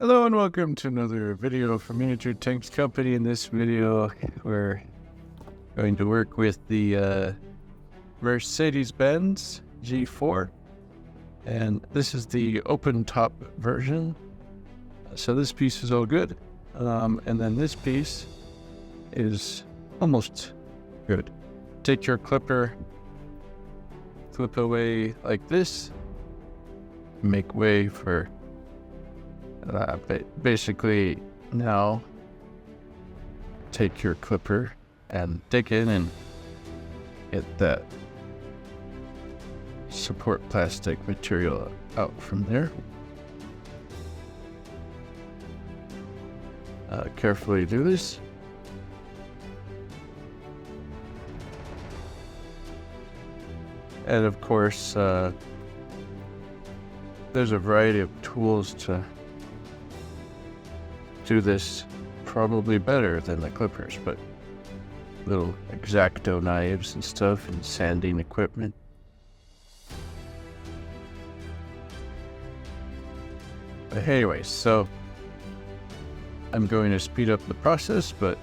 Hello and welcome to another video from Miniature Tanks Company. In this video, we're going to work with the Mercedes-Benz G4, and this is the open top version. So this piece is all good, and then this piece is almost good. Take your clipper, clip away like this, make way for basically now take your clipper and dig in and get that support plastic material out from there. Carefully do this. And of course, there's a variety of tools to do this probably better than the clippers, but little X-Acto knives and stuff and sanding equipment. But anyways, so I'm going to speed up the process, but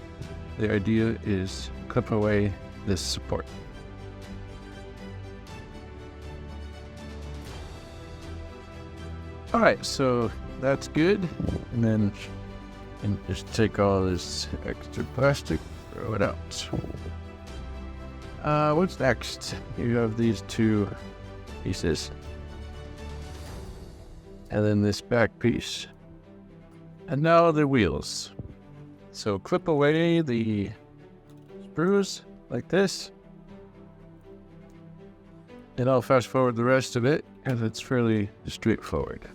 the idea is clip away this support. Alright, so that's good, and then and just take all this extra plastic, throw it out. What's next? You have these two pieces, and then this back piece, and now the wheels. So clip away the screws like this, and I'll fast forward the rest of it because it's fairly straightforward.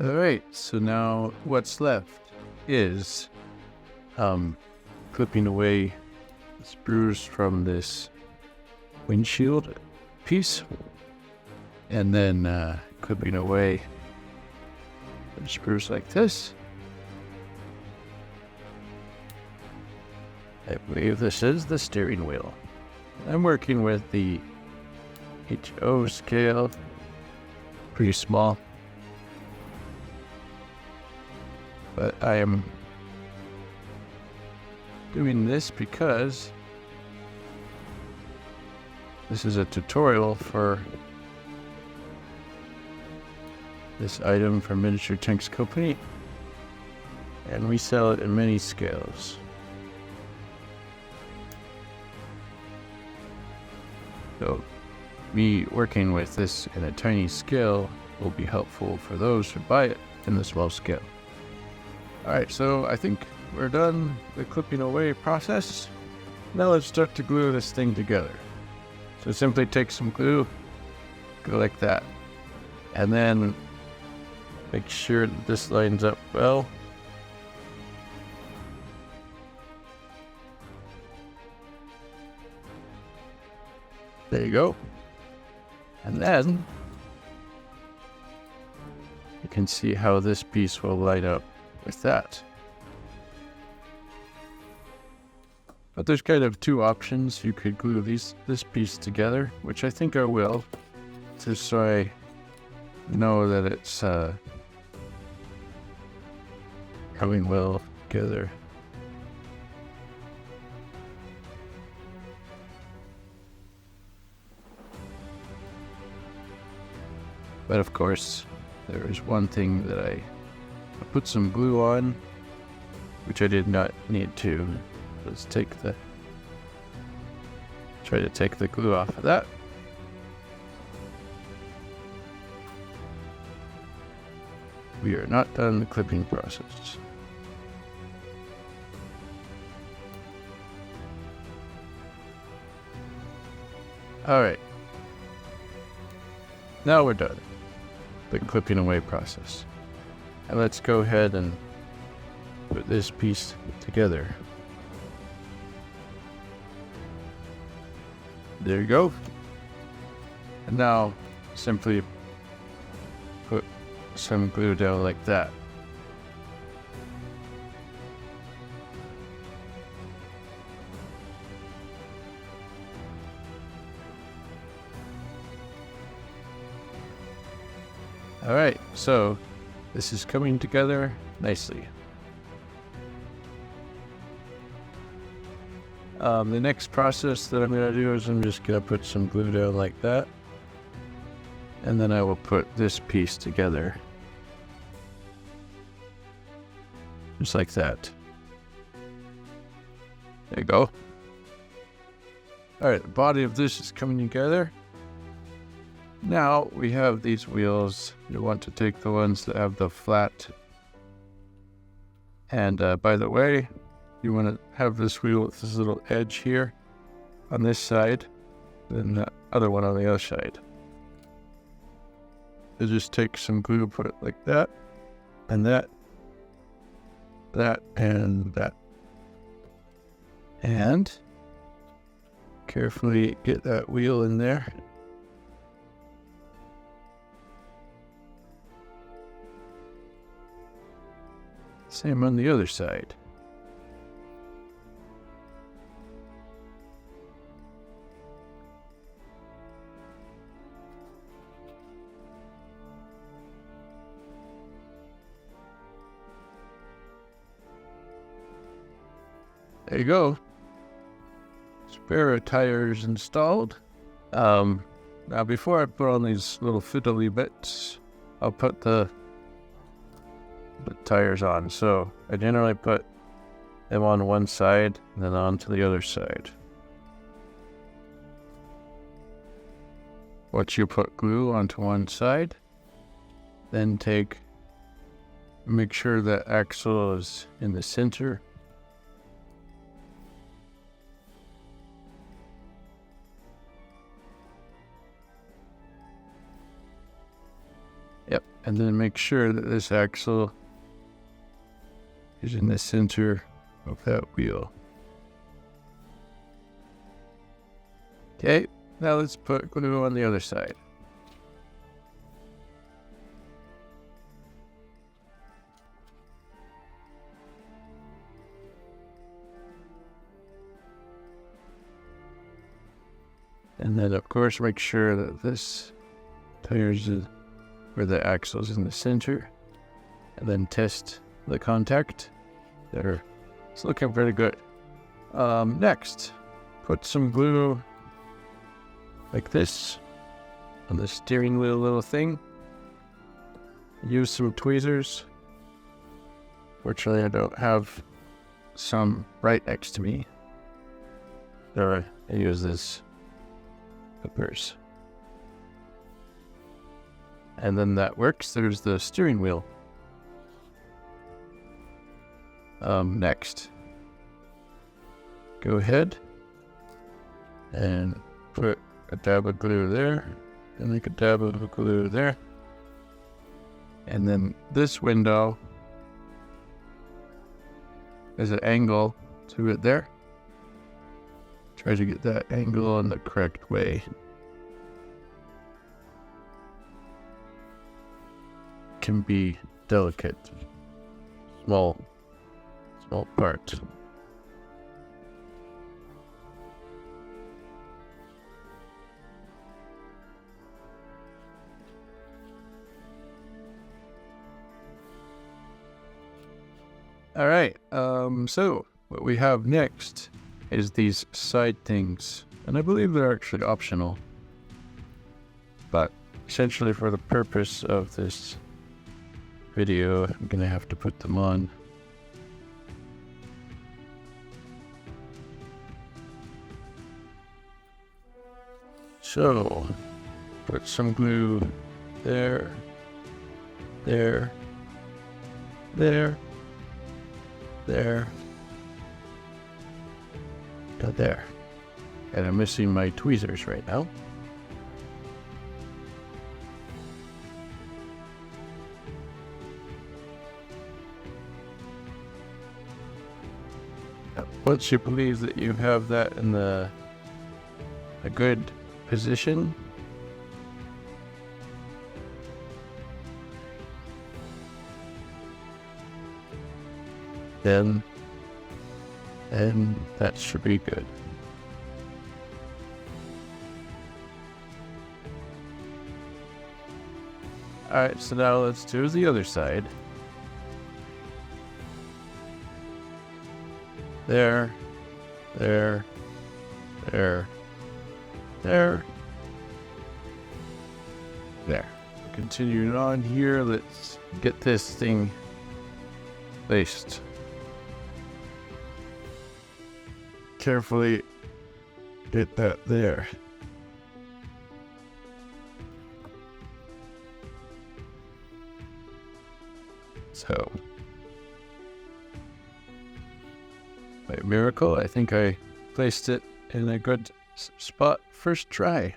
Alright, so now what's left is clipping away the sprues from this windshield piece, and then clipping away the sprues like this. I believe this is the steering wheel. I'm working with the HO scale, pretty small. But I am doing this because this is a tutorial for this item from Miniature Tanks Company, and we sell it in many scales. So me working with this in a tiny scale will be helpful for those who buy it in the small scale. Alright, so I think we're done the clipping away process. Now let's start to glue this thing together. So simply take some glue, go like that, and then make sure that this lines up well. There you go. And then you can see how this piece will line up with that. But there's kind of two options. You could glue this piece together, which I think I will, just so I know that it's coming well together. But of course, there is one thing that I put some glue on, which I did not need to. Let's try to take the glue off of that. We are not done the clipping process. Alright. Now we're done the clipping away process. And let's go ahead and put this piece together. There you go. And now simply put some glue down like that. All right, so this is coming together nicely. The next process that I'm going to do is I'm just going to put some glue down like that. And then I will put this piece together. Just like that. There you go. Alright, the body of this is coming together. Now we have these wheels. You want to take the ones that have the flat. And by the way, you want to have this wheel with this little edge here on this side, then the other one on the other side. So just take some glue, put it like that, and that, and that. And carefully get that wheel in there. Same on the other side. There you go. Spare tires installed. Now before I put on these little fiddly bits, I'll put the tires on. So I generally put them on one side and then on to the other side. Once you put glue onto one side, then make sure that axle is in the center. Yep, and then make sure that this axle is in the center of that wheel. Okay, now let's put glue on the other side. And then of course make sure that this tire's where the axle is in the center, and then test the contact. There, it's looking pretty good. Next, put some glue like this on the steering wheel little thing. Use some tweezers. Fortunately, I don't have some right next to me. So I use this clippers. And then that works. There's the steering wheel. Next, go ahead and put a dab of glue there, and make a dab of glue there. And then this window, there's an angle to it there. Try to get that angle in the correct way. Can be delicate, small part. All right, so what we have next is these side things, and I believe they're actually optional, but essentially for the purpose of this video, I'm gonna have to put them on. So, put some glue there, there, there, there, and there. And I'm missing my tweezers right now. Once you believe that you have that in a good position, then that should be good. Alright, so now let's do the other side. There, there, there, there, there. Continuing on here, let's get this thing placed. Carefully get that there. So, by miracle, I think I placed it in a good spot first try.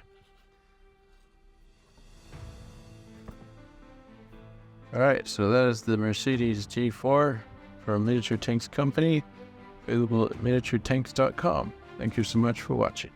Alright, so that is the Mercedes G4 from Miniature Tanks Company, available at miniaturetanks.com. Thank you so much for watching.